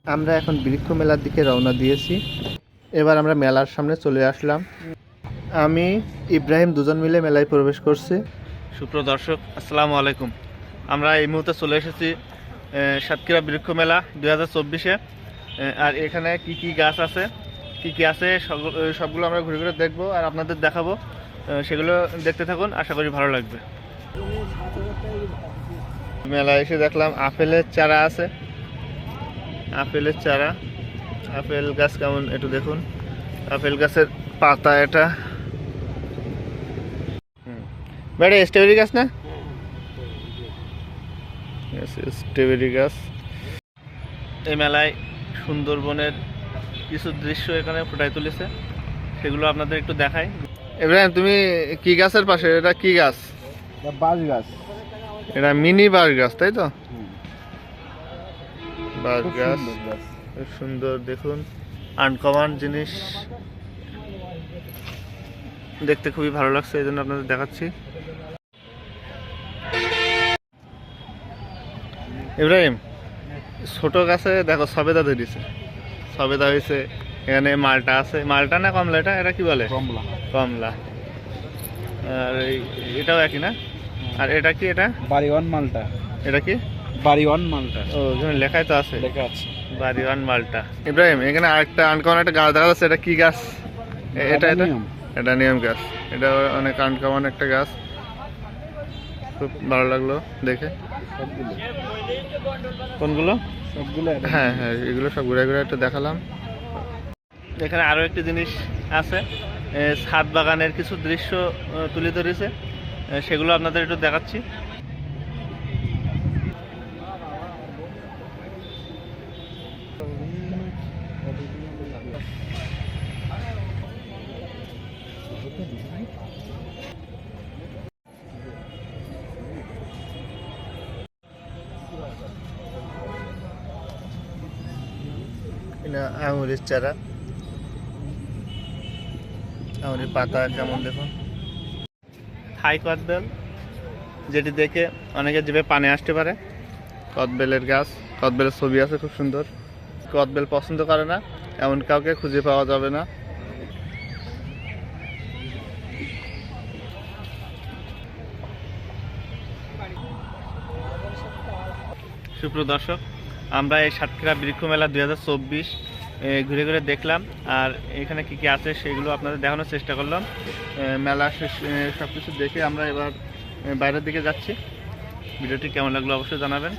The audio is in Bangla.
আমরা এখন বৃক্ষ মেলার দিকে রওনা দিয়েছি। এবার আমরা মেলার সামনে চলে আসলাম। আমি ইব্রাহিম দুজন মিলে মেলায় প্রবেশ করছি। সুপ্রিয় দর্শক, আসসালামু আলাইকুম। আমরা এই মুহূর্তে চলে এসেছি সাতক্ষীরা বৃক্ষ মেলা 2024-এ। আর এখানে কি কি গাছ আছে, কি কি আছে সবগুলো আমরা ঘুরে ঘুরে দেখবো আর আপনাদের দেখাবো। সেগুলো দেখতে থাকুন, আশা করি ভালো লাগবে। মেলায় এসে দেখলাম আপেলের চারা আছে, আপেলের চারা। আপেল গাছ কেমন একটু দেখুন। আপেল গাছের পাতা এটা। বেড়ে স্ট্রবেরি গাছ না? স্ট্রবেরি গাছ। এই মেলায় সুন্দরবনের কিছু দৃশ্য এখানে ফুটাই তুলেছে, সেগুলো আপনাদের একটু দেখাই। ইব্রাহিম, তুমি কি গাছের পাশে? এটা কি গাছ? বাঁশ গাছ। এটা মিনি বাঁশ গাছ, তাই তো? বাঁশ গাছ খুব সুন্দর, দেখুন। আনকমন জিনিস, দেখতে খুবই ভালো লাগছে, এই জন্য আপনাদের দেখাচ্ছি। ইব্রাহিম, ছোট গাছে দেখো সবেদা ধরেছে, সবেদা হয়েছে। এখানে মালটা আছে, মালটা না কমলা? এটা কি বলে? কমলা। কমলা। আর এটাও একই না? আর এটা কি? এটা বাড়িওয়ান মালটা। এটা কি? বাড়িওয়ান মালটা। ও, এখানে লেখাই তো আছে, লেখা আছে বাড়িওয়ান মালটা। ইব্রাহিম, এখানে আরেকটা আনকমন একটা গাছ দেখা যাচ্ছে, এটা কি গাছ? এটা নিয়ম গাছ। এটা অনেক আনকমন একটা গাছ, খুব ভালো লাগলো দেখে। সবগুলো কোনগুলো? সবগুলো হ্যাঁ হ্যাঁ, এগুলো সব ঘুরে ঘুরে একটু দেখালাম। এখানে আরও একটি জিনিস আছে, ছাদ বাগানের কিছু দৃশ্য তুলে ধরেছে, সেগুলো আপনাদের একটু দেখাচ্ছি। আঙুরের চারা, আঙুরের পাতা কেমন দেখুন। থাই কদবেল, যেটি দেখে অনেকের জিভে পানি আসতে পারে। কদবেলের গাছ, কদবেলের ছবি আছে খুব সুন্দর। কদবেল পছন্দ করে না এমন কাউকে খুঁজে পাওয়া যাবে না। সুপ্রিয় দর্শক, আমরা এই সাতক্ষীরা বৃক্ষ মেলা 2024 ঘুরে ঘুরে দেখলাম, আর এখানে কি কি আছে সেগুলো আপনাদের দেখানোর চেষ্টা করলাম। মেলা শেষ সব কিছু দেখে আমরা এবার বাইরের দিকে যাচ্ছি। ভিডিওটি কেমন লাগলো অবশ্যই জানাবেন।